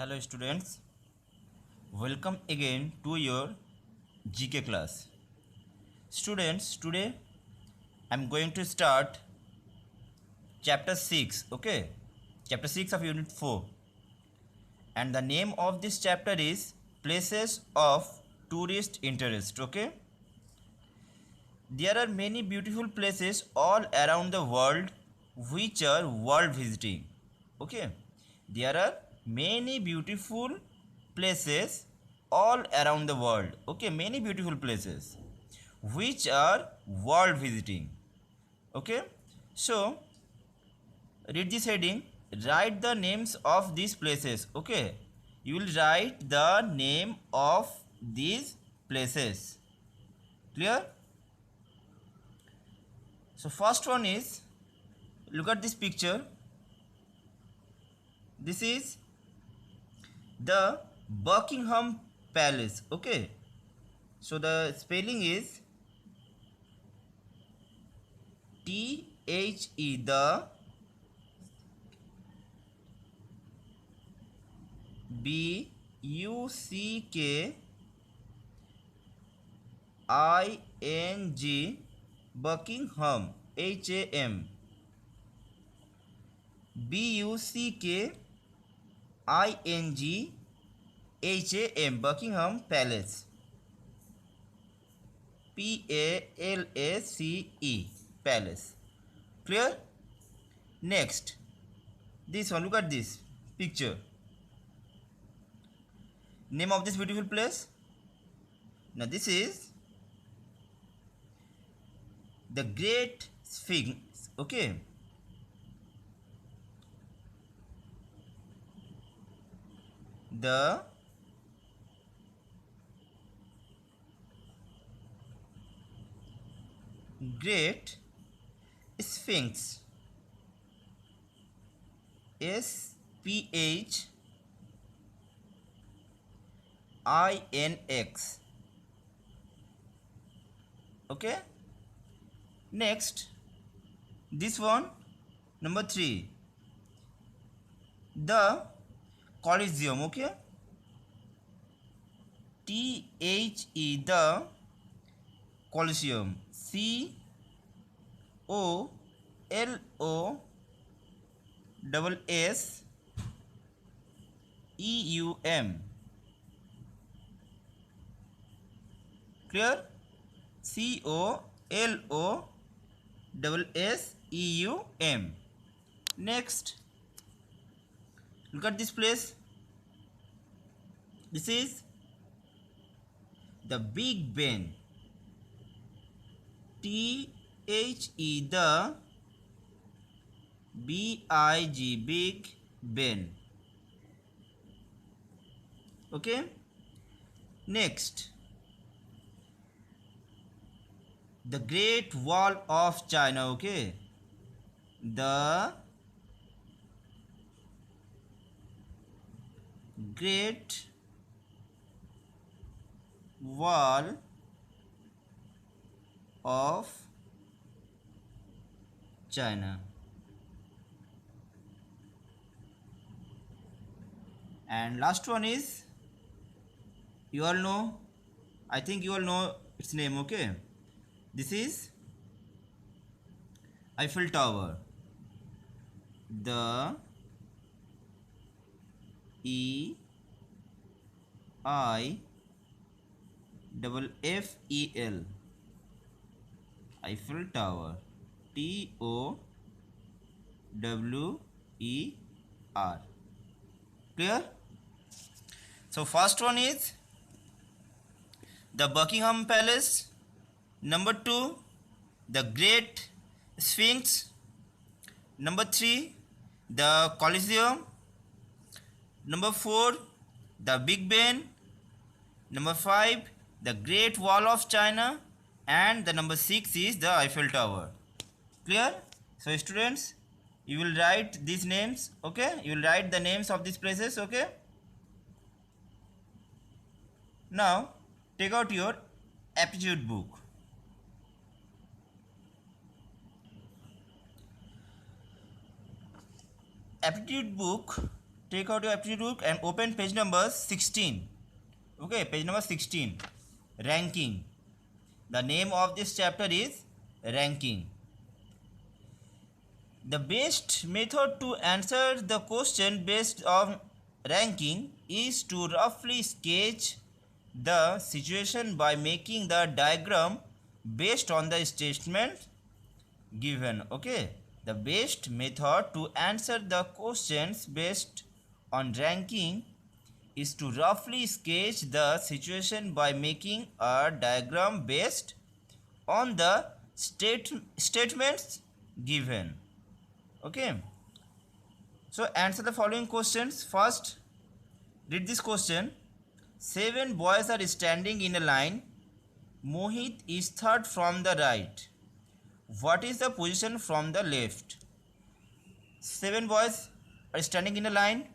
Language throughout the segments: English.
Hello students, welcome again to your GK class. Students, today I am going to start chapter 6, okay? Chapter 6 of unit 4. And the name of this chapter is Places of Tourist Interest, okay? There are many beautiful places all around the world which are worth visiting, okay? There are many beautiful places all around the world, okay? Many beautiful places which are world visiting, okay? So read this heading, write the names of these places, okay? You will write the name of these places. Clear? So first one is, look at this picture. This is the Buckingham Palace, okay? So the spelling is THE, the BUCKING, Buckingham, HAM, BUCKINGHAM, Buckingham Palace, PALACE, Palace. Clear? Next, this one, look at this picture. Name of this beautiful place? Now this is the Great Sphinx, okay? The Great Sphinx, SPHINX, okay? Next, this one, number 3, the Colosseum, okay? THE, the Colosseum, COLOSSEUM. Clear? COLOSSEUM. Next, look at this place. This is the Big Ben, THE, the BIG, Big Ben, okay? Next, the Great Wall of China, okay? The Great Wall of China. And last one is, you all know, I think you all know its name, okay? This is Eiffel Tower, the EIFFEL, Eiffel Tower, TOWER. Clear? So first one is the Buckingham Palace. Number 2, the Great Sphinx. Number 3, the Colosseum. Number 4, the Big Ben. Number 5, the Great Wall of China. And the number 6 is the Eiffel Tower. Clear? So students, you will write these names, okay? You will write the names of these places, okay? Now, take out your aptitude book. Aptitude book take out your aptitude book and open page number 16. Okay, page number 16. Ranking. The name of this chapter is ranking. The best method to answer the question based on ranking is to roughly sketch the situation by making the diagram based on the statement given. Okay, the best method to answer the questions based on ranking is to roughly sketch the situation by making a diagram based on the statements given. Okay, so answer the following questions. First, read this question. 7 boys are standing in a line. Mohit is third from the right. What is the position from the left? 7 boys are standing in a line.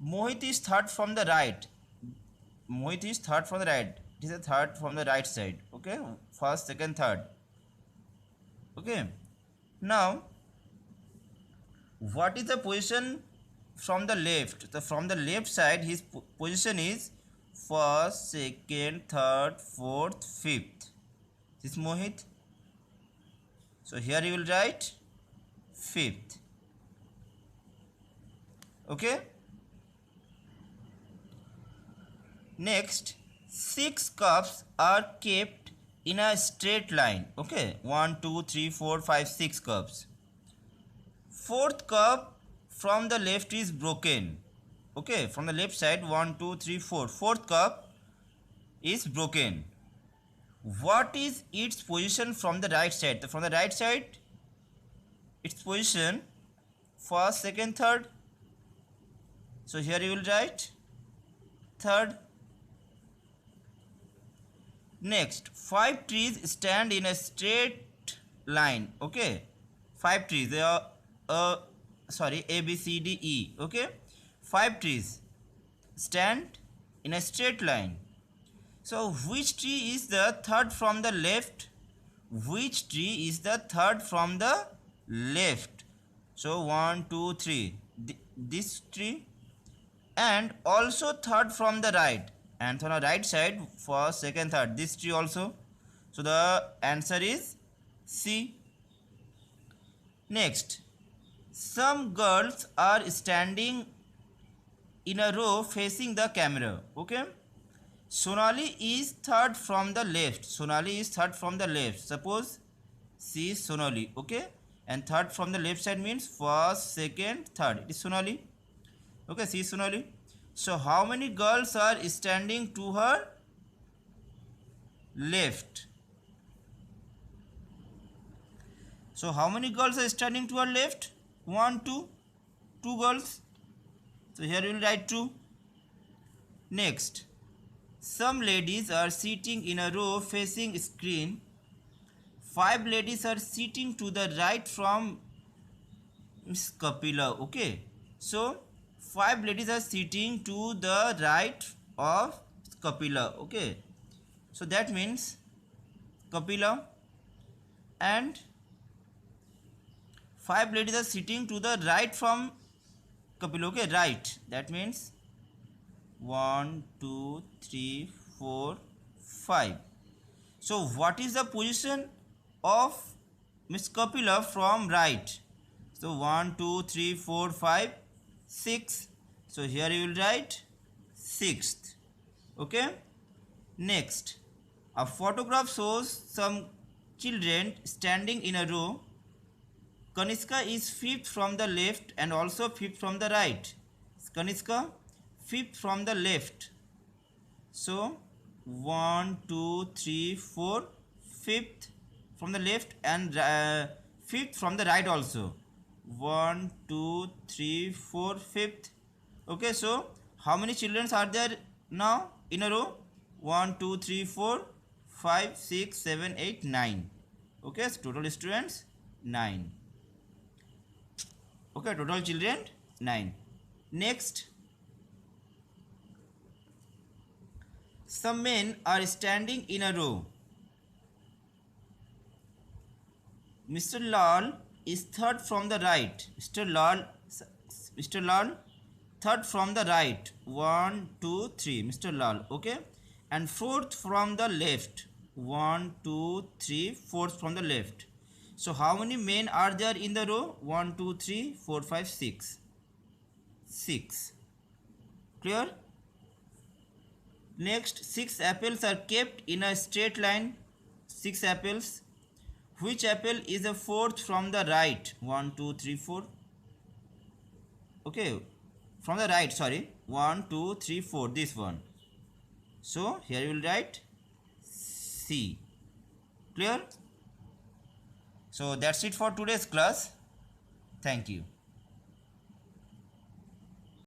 Mohit is third from the right. Mohit is third from the right. It is a third from the right side. Okay, first, second, third. Okay, now what is the position from the left? So from the left side, his position is first, second, third, fourth, fifth. This is Mohit. So here you will write fifth. Okay. Next, 6 cups are kept in a straight line. Okay, 1, 2, 3, 4, 5, 6 cups. Fourth cup from the left is broken. Okay, from the left side, 1, 2, 3, 4. Fourth cup is broken. What is its position from the right side? So from the right side, its position first, second, third. So here you will write third. Next, 5 trees stand in a straight line. Okay, 5 trees. They are A, B, C, D, E. Okay, 5 trees stand in a straight line. So which tree is the third from the left? Which tree is the third from the left? So 1, 2, 3. This tree, and also third from the right. And on the right side, first, second, third. This tree also. So the answer is C. Next, some girls are standing in a row facing the camera. Okay, Sonali is third from the left. Sonali is third from the left. Suppose C is Sonali. Okay, and third from the left side means first, second, third. It is Sonali. Okay, C is Sonali. So how many girls are standing to her left? So how many girls are standing to her left? 1, 2. 2 girls. So here we will write 2. Next, some ladies are sitting in a row facing screen. 5 ladies are sitting to the right from Miss Kapila. Okay, so 5 ladies are sitting to the right of Kapila. Okay, so that means Kapila, and 5 ladies are sitting to the right from Kapila. Okay, right. That means 1, 2, 3, 4, 5. So what is the position of Miss Kapila from right? So 1, 2, 3, 4, 5, 6. So here you will write 6th. Okay. Next, a photograph shows some children standing in a row. Kanishka is 5th from the left and also 5th from the right. Kanishka 5th from the left. So 1, 2, 3, 4, 5th from the left and 5th from the right also. 1, 2, 3, 4, 5th. Okay, so how many children are there now in a row? 1, 2, 3, 4, 5, 6, 7, 8, 9. Okay, so total students 9. Okay, total children 9. Next, some men are standing in a row. Mr. Lal is third from the right. Mr. Lal third from the right, 1 2 3, Mr. Lal, okay, and fourth from the left, 1 2 3, fourth from the left. So how many men are there in the row? 1 2 3 4 5 6, 6. Clear? Next, 6 apples are kept in a straight line. 6 apples. Which apple is the fourth from the right? 1 2 3 4. Okay, from the right, sorry, 1 2 3 4, this one. So here you will write C. Clear? So that's it for today's class. Thank you.